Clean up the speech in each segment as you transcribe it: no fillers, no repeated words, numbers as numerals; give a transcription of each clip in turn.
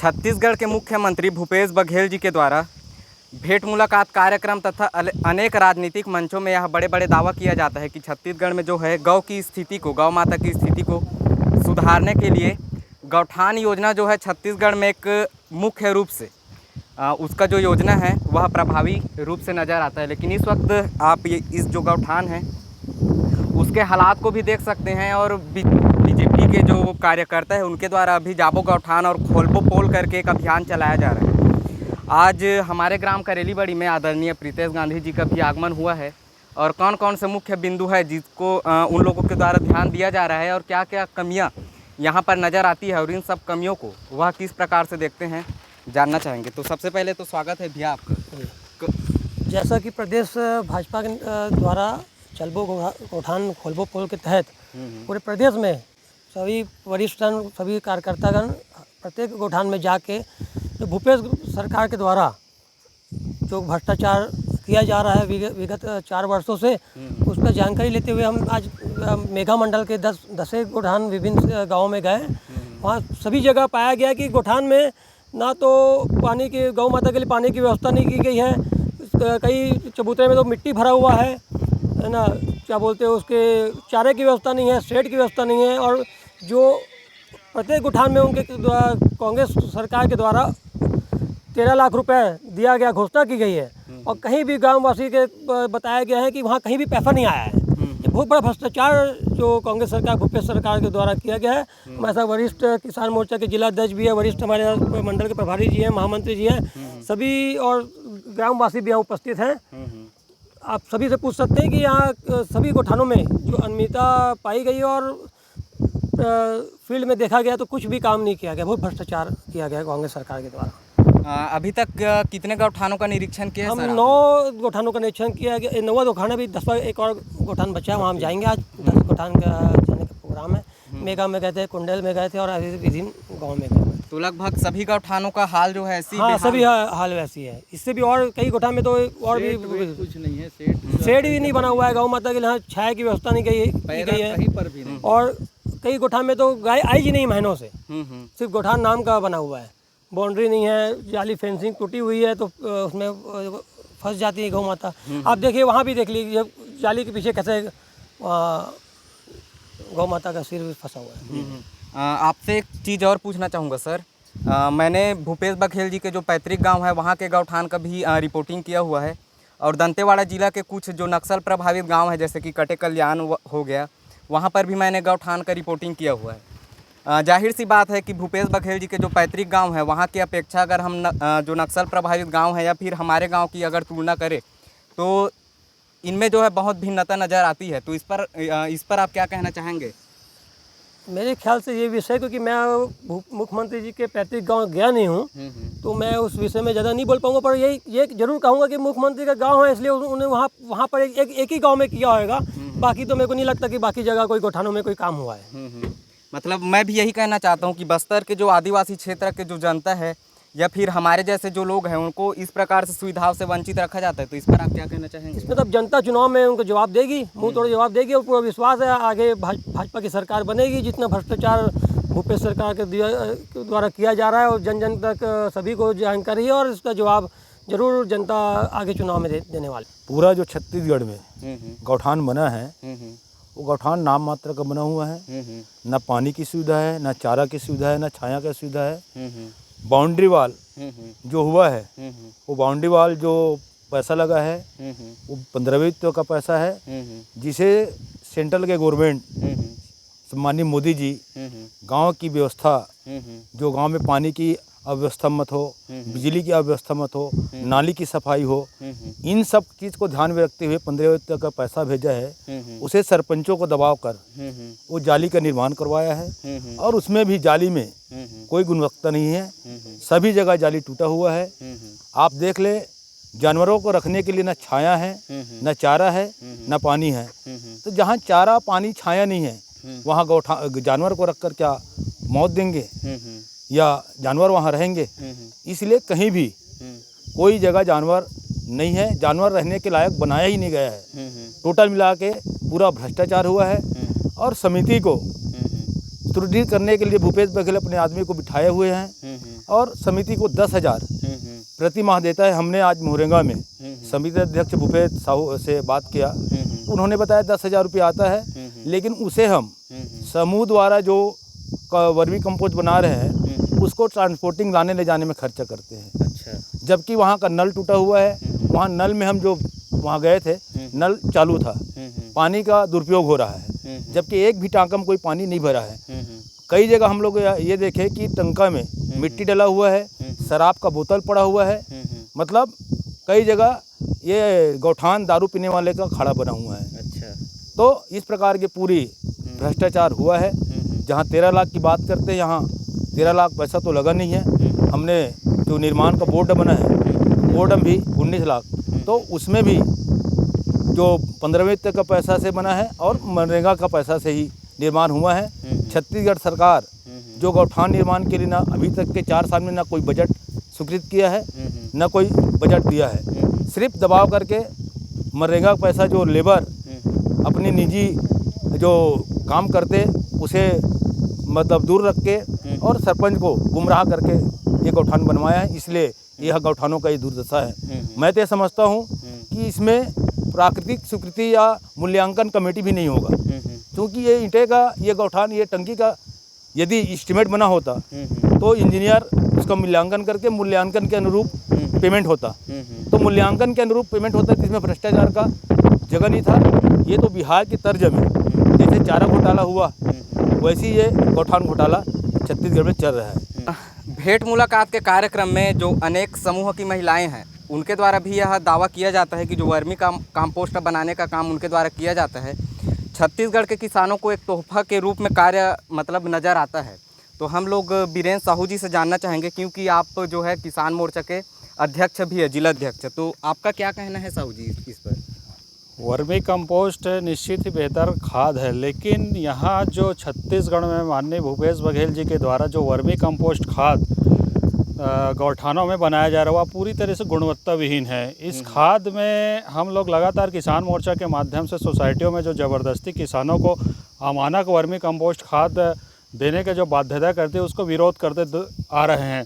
छत्तीसगढ़ के मुख्यमंत्री भूपेश बघेल जी के द्वारा भेंट मुलाकात कार्यक्रम तथा अनेक राजनीतिक मंचों में यह बड़े बड़े दावा किया जाता है कि छत्तीसगढ़ में जो है गौ की स्थिति को, गौ माता की स्थिति को सुधारने के लिए गौठान योजना जो है छत्तीसगढ़ में एक मुख्य रूप से उसका जो योजना है वह प्रभावी रूप से नज़र आता है। लेकिन इस वक्त आप इस जो गौठान है उसके हालात को भी देख सकते हैं और बीजेपी के जो कार्यकर्ता है उनके द्वारा अभी जाबो गौठान और खोलबो पोल करके एक अभियान चलाया जा रहा है। आज हमारे ग्राम करेली बड़ी में आदरणीय प्रीतेश गांधी जी का भी आगमन हुआ है और कौन कौन से मुख्य बिंदु है जिसको उन लोगों के द्वारा ध्यान दिया जा रहा है और क्या क्या कमियां यहां पर नज़र आती है और इन सब कमियों को वह किस प्रकार से देखते हैं जानना चाहेंगे। तो सबसे पहले तो स्वागत है भैया आपका। जैसा कि प्रदेश भाजपा के द्वारा चलबो गौठान खोलबो पोल के तहत पूरे प्रदेश में सभी वरिष्ठजन, सभी कार्यकर्तागण प्रत्येक गौठान में जाके जो भूपेश सरकार के द्वारा जो भ्रष्टाचार किया जा रहा है विगत 4 वर्षों से, उसका जानकारी लेते हुए हम आज मेगा मंडल के 10 गौठान विभिन्न गाँव में गए। वहाँ सभी जगह पाया गया कि गौठान में ना तो पानी की, गौ माता के लिए पानी की व्यवस्था नहीं की गई है। कई चबूतरे में तो मिट्टी भरा हुआ है ना, क्या बोलते हैं, उसके चारे की व्यवस्था नहीं है, शेड की व्यवस्था नहीं है। और जो प्रत्येक गौठान में उनके द्वारा कांग्रेस सरकार के द्वारा 13 लाख रुपए दिया गया, घोषणा की गई है और कहीं भी गांववासी के बताया गया है कि वहाँ कहीं भी पैसा नहीं आया है। ये बहुत बड़ा भ्रष्टाचार जो कांग्रेस सरकार, भूपेश सरकार के द्वारा किया गया है। हमारे साथ वरिष्ठ किसान मोर्चा के जिला अध्यक्ष भी है, वरिष्ठ हमारे मंडल के प्रभारी जी हैं, महामंत्री जी हैं, सभी और ग्रामवासी भी यहाँ उपस्थित हैं। आप सभी से पूछ सकते हैं कि यहाँ सभी गौठानों में जो अनियमितता पाई गई और फील्ड में देखा गया तो कुछ भी काम नहीं किया गया, बहुत भ्रष्टाचार किया गया कांग्रेस सरकार के द्वारा। अभी तक कितने गौठानों का निरीक्षण किया है? हम 9 गौठानों का निरीक्षण किया गया। 9वां गौठान अभी 10वां एक और गौठान बचा है, वहाँ हम जाएंगे। आज 10 गौठान का जाने का प्रोग्राम है। मेगा में गए थे, कुंडल में गए थे और अभी विभिन्न गाँव में गए। तो लगभग सभी गौठानों का हाल जो है ऐसी? हाँ, सभी हाल वैसी है। इससे भी और कई गौठान में तो और भी कुछ नहीं है, शेड भी नहीं बना हुआ है। गौ माता के लिए छाया की व्यवस्था नहीं की गई है कहीं पर भी नहीं। और कई गौठान में तो गाय आई ही नहीं महीनों से, सिर्फ गौठान नाम का बना हुआ है। बाउंड्री नहीं है, जाली फेंसिंग टूटी हुई है तो उसमें फंस जाती है गौ माता। आप देखिए, वहाँ भी देख लीजिए जाली के पीछे कैसे गौ माता का सिर फंसा हुआ है। आपसे एक चीज़ और पूछना चाहूँगा सर। मैंने भूपेश बघेल जी के जो पैतृक गांव है वहाँ के गौठान का भी रिपोर्टिंग किया हुआ है और दंतेवाड़ा जिला के कुछ जो नक्सल प्रभावित गांव है जैसे कि कटे कल्याण हो गया, वहाँ पर भी मैंने गौठान का रिपोर्टिंग किया हुआ है। जाहिर सी बात है कि भूपेश बघेल जी के जो पैतृक गांव है वहाँ की अपेक्षा अगर हम जो नक्सल प्रभावित गांव है या फिर हमारे गांव की अगर तुलना करें तो इनमें जो है बहुत भिन्नता नज़र आती है। तो इस पर आप क्या कहना चाहेंगे? मेरे ख्याल से ये विषय, क्योंकि मैं मुख्यमंत्री जी के पैतृक गांव गया नहीं हूँ तो मैं उस विषय में ज़्यादा नहीं बोल पाऊँगा। पर ये जरूर कहूँगा कि मुख्यमंत्री का गांव है इसलिए उन्होंने वहाँ पर एक ही गांव में किया होगा। बाकी तो मेरे को नहीं लगता कि बाकी जगह कोई गौठानों में कोई काम हुआ है। मतलब मैं भी यही कहना चाहता हूँ कि बस्तर के जो आदिवासी क्षेत्र के जो जनता है या फिर हमारे जैसे जो लोग हैं उनको इस प्रकार से सुविधाओं से वंचित रखा जाता है। तो इस पर आप क्या कहना चाहेंगे? इसमें तब जनता चुनाव में उनको जवाब देगी, मुंह तोड़ जवाब देगी और पूरा विश्वास है आगे भाजपा की सरकार बनेगी। जितना भ्रष्टाचार भूपेश सरकार के द्वारा किया जा रहा है और जन जन तक सभी को जानकारी है और इसका जवाब जरूर जनता आगे चुनाव में देने वाली। पूरा जो छत्तीसगढ़ में गौठान बना है वो गौठान नाम मात्र का बना हुआ है। न पानी की सुविधा है, न चारा की सुविधा है, न छाया की सुविधा है। बाउंड्री वाल जो हुआ है वो बाउंड्री वाल जो पैसा लगा है वो 15वें का पैसा है, जिसे सेंट्रल के गवर्नमेंट सम्माननीय मोदी जी गांव की व्यवस्था, जो गांव में पानी की अव्यवस्था मत हो, बिजली की अव्यवस्था मत हो, नाली की सफाई हो, इन सब चीज़ को ध्यान में रखते हुए 15 तक का पैसा भेजा है। उसे सरपंचों को दबाव कर वो जाली का निर्माण करवाया है और उसमें भी जाली में कोई गुणवत्ता नहीं है, सभी जगह जाली टूटा हुआ है। आप देख ले, जानवरों को रखने के लिए न छाया है, न चारा है, न पानी है। तो जहाँ चारा पानी छाया नहीं है वहाँ जानवर को रखकर क्या मौत देंगे या जानवर वहाँ रहेंगे? इसलिए कहीं भी कोई जगह जानवर नहीं है, जानवर रहने के लायक बनाया ही नहीं गया है। टोटल मिला के पूरा भ्रष्टाचार हुआ है और समिति को सुदृढ़ करने के लिए भूपेश बघेल अपने आदमी को बिठाए हुए हैं और समिति को 10,000 प्रति माह देता है। हमने आज मोहरेंगा में समिति अध्यक्ष भूपेश साहू से बात किया, उन्होंने बताया 10,000 रुपये आता है, लेकिन उसे हम समूह द्वारा जो वर्मी कंपोस्ट बना रहे हैं उसको ट्रांसपोर्टिंग लाने ले जाने में खर्चा करते हैं। अच्छा। जबकि वहाँ का नल टूटा हुआ है, वहाँ नल में हम जो वहाँ गए थे नल चालू था, पानी का दुरुपयोग हो रहा है, जबकि एक भी टांका में कोई पानी नहीं भरा है। कई जगह हम लोग ये देखे कि टंका में मिट्टी डला हुआ है, शराब का बोतल पड़ा हुआ है, मतलब कई जगह ये गौठान दारू पीने वाले का खाड़ा बना हुआ है। अच्छा। तो इस प्रकार की पूरी भ्रष्टाचार हुआ है। जहाँ 13 लाख की बात करते हैं, यहाँ 13 लाख पैसा तो लगा नहीं है। हमने जो निर्माण का बोर्ड बना है, बोर्ड भी 19 लाख, तो उसमें भी जो 15वें तक का पैसा से बना है और मनरेगा का पैसा से ही निर्माण हुआ है। छत्तीसगढ़ सरकार जो गौठान निर्माण के लिए ना अभी तक के 4 साल में ना कोई बजट स्वीकृत किया है, ना कोई बजट दिया है। सिर्फ दबाव करके मनरेगा का पैसा जो लेबर अपनी निजी जो काम करते उसे मतलब दूर रख के और सरपंच को गुमराह करके ये गौठान बनवाया है, इसलिए यह गौठानों का ये दुर्दशा है। मैं तो ये समझता हूँ कि इसमें प्राकृतिक स्वीकृति या मूल्यांकन कमेटी भी नहीं होगा, क्योंकि ये ईंटे का ये गौठान ये टंकी का यदि एस्टीमेट बना होता तो इंजीनियर उसका मूल्यांकन करके मूल्यांकन के अनुरूप पेमेंट होता, तो मूल्यांकन के अनुरूप पेमेंट होता तो इसमें भ्रष्टाचार का जगह नहीं था। ये तो बिहार की तर्ज में जैसे चारा घोटाला हुआ वैसे ही ये गौठान घोटाला छत्तीसगढ़ में चल रहा है। भेंट मुलाकात के कार्यक्रम में जो अनेक समूह की महिलाएं हैं उनके द्वारा भी यह दावा किया जाता है कि जो वर्मी कंपोस्ट बनाने का काम उनके द्वारा किया जाता है, छत्तीसगढ़ के किसानों को एक तोहफा के रूप में कार्य मतलब नज़र आता है। तो हम लोग बीरेन्द्र साहू जी से जानना चाहेंगे, क्योंकि आप जो है किसान मोर्चा के अध्यक्ष भी है, जिला अध्यक्ष, तो आपका क्या कहना है साहू जी इस पर? वर्मी कंपोस्ट निश्चित ही बेहतर खाद है, लेकिन यहाँ जो छत्तीसगढ़ में माननीय भूपेश बघेल जी के द्वारा जो वर्मी कंपोस्ट खाद गौठानों में बनाया जा रहा है वह पूरी तरह से गुणवत्ता विहीन है। इस खाद में हम लोग लगातार किसान मोर्चा के माध्यम से सोसाइटियों में जो ज़बरदस्ती किसानों को अमानक वर्मी कंपोस्ट खाद देने के जो बाध्यता करते हैं उसको विरोध करते आ रहे हैं।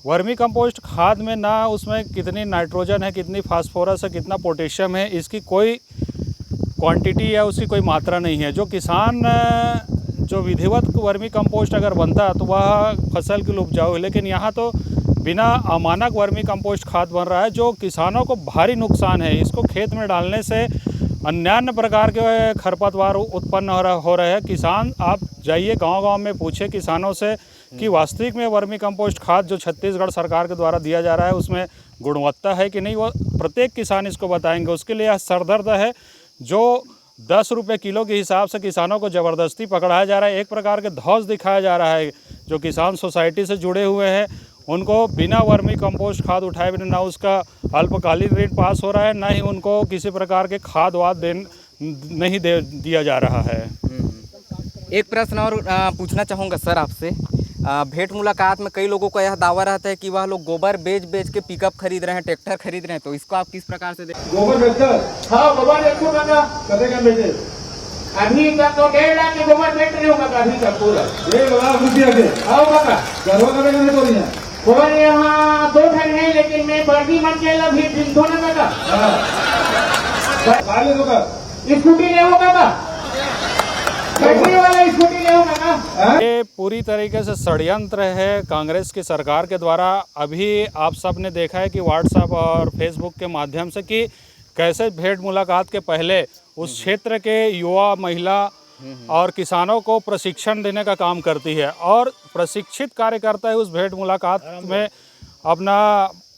वर्मी कंपोस्ट खाद में ना उसमें कितनी नाइट्रोजन है, कितनी फास्फोरस है, कितना पोटेशियम है, इसकी कोई क्वांटिटी या उसकी कोई मात्रा नहीं है। जो किसान जो विधिवत वर्मी कंपोस्ट अगर बनता तो वह फसल के लिए उपजाऊ है, लेकिन यहाँ तो बिना अमानक वर्मी कंपोस्ट खाद बन रहा है जो किसानों को भारी नुकसान है। इसको खेत में डालने से अन्य प्रकार के खरपतवार उत्पन्न हो रहे हैं। किसान आप जाइए गांव-गांव में पूछे किसानों से कि वास्तविक में वर्मी कंपोस्ट खाद जो छत्तीसगढ़ सरकार के द्वारा दिया जा रहा है उसमें गुणवत्ता है कि नहीं, वो प्रत्येक किसान इसको बताएंगे। उसके लिए यह सरदर्द है जो 10 रुपये किलो के हिसाब से किसानों को ज़बरदस्ती पकड़ाया जा रहा है। एक प्रकार के धौस दिखाया जा रहा है। जो किसान सोसाइटी से जुड़े हुए हैं उनको बिना वर्मी कंपोस्ट खाद उठाए बिना ना उसका अल्पकालीन ऋण पास हो रहा है, ना ही उनको किसी प्रकार के खाद वाद नहीं दिया जा रहा है। एक प्रश्न और पूछना चाहूँगा सर आपसे। भेंट मुलाकात में कई लोगों का यह दावा रहता है कि वह लोग गोबर बेच के पिकअप खरीद रहे हैं, ट्रैक्टर खरीद रहे हैं, तो इसको आप किस प्रकार से देखें? गोबर बेचकर हाँ गोबर बेचो काका करेगा बेचे अभी तक तो 1.5 लाख के गोबर बेच रहे हो काका अभी तक पूरा 1 लाख रुपया के आओ काका घरों का बेचने तो नहीं है गोबर यहाँ 2 ठन है, लेकिन मैं बर्दी मन के ला भी दिन ना काका खा ले तो का स्कूटी ले हो काका वाला स्कूटी ले हो काका। ये पूरी तरीके से षड्यंत्र है कांग्रेस की सरकार के द्वारा। अभी आप सब ने देखा है कि व्हाट्सएप और फेसबुक के माध्यम से कि कैसे भेंट मुलाकात के पहले उस क्षेत्र के युवा महिला और किसानों को प्रशिक्षण देने का काम करती है और प्रशिक्षित कार्यकर्ता है उस भेंट मुलाकात में अपना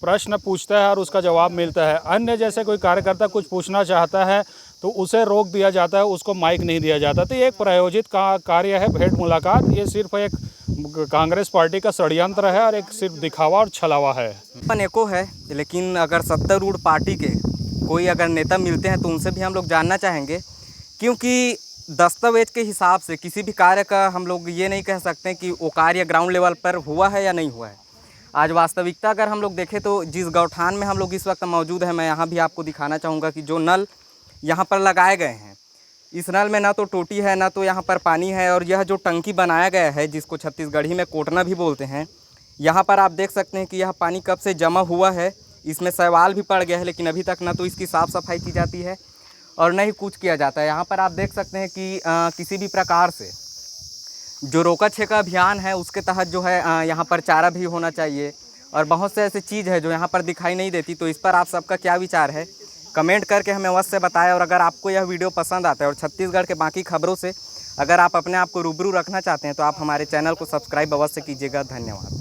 प्रश्न पूछता है और उसका जवाब मिलता है। अन्य जैसे कोई कार्यकर्ता कुछ पूछना चाहता है तो उसे रोक दिया जाता है, उसको माइक नहीं दिया जाता। तो ये एक प्रायोजित कार्य है भेंट मुलाकात। ये सिर्फ एक कांग्रेस पार्टी का षड्यंत्र है और एक सिर्फ दिखावा और छलावा है। अनेकों है, लेकिन अगर सत्तारूढ़ पार्टी के कोई अगर नेता मिलते हैं तो उनसे भी हम लोग जानना चाहेंगे, क्योंकि दस्तावेज के हिसाब से किसी भी कार्य का हम लोग ये नहीं कह सकते कि वो कार्य ग्राउंड लेवल पर हुआ है या नहीं हुआ है। आज वास्तविकता अगर हम लोग देखें तो जिस गौठान में हम लोग इस वक्त मौजूद हैं, मैं यहाँ भी आपको दिखाना चाहूँगा कि जो नल यहाँ पर लगाए गए हैं, इस नल में ना तो टोटी है ना तो यहाँ पर पानी है, और यह जो टंकी बनाया गया है जिसको छत्तीसगढ़ी में कोटना भी बोलते हैं, यहाँ पर आप देख सकते हैं कि यह पानी कब से जमा हुआ है, इसमें शैवाल भी पड़ गया है, लेकिन अभी तक ना तो इसकी साफ़ सफाई की जाती है और न ही कुछ किया जाता है। यहाँ पर आप देख सकते हैं कि किसी भी प्रकार से जो रोका छेका अभियान है उसके तहत जो है यहाँ पर चारा भी होना चाहिए और बहुत से ऐसी चीज़ है जो यहाँ पर दिखाई नहीं देती। तो इस पर आप सबका क्या विचार है, कमेंट करके हमें अवश्य बताएं। और अगर आपको यह वीडियो पसंद आता है और छत्तीसगढ़ के बाकी खबरों से अगर आप अपने आप को रूबरू रखना चाहते हैं तो आप हमारे चैनल को सब्सक्राइब अवश्य कीजिएगा। धन्यवाद।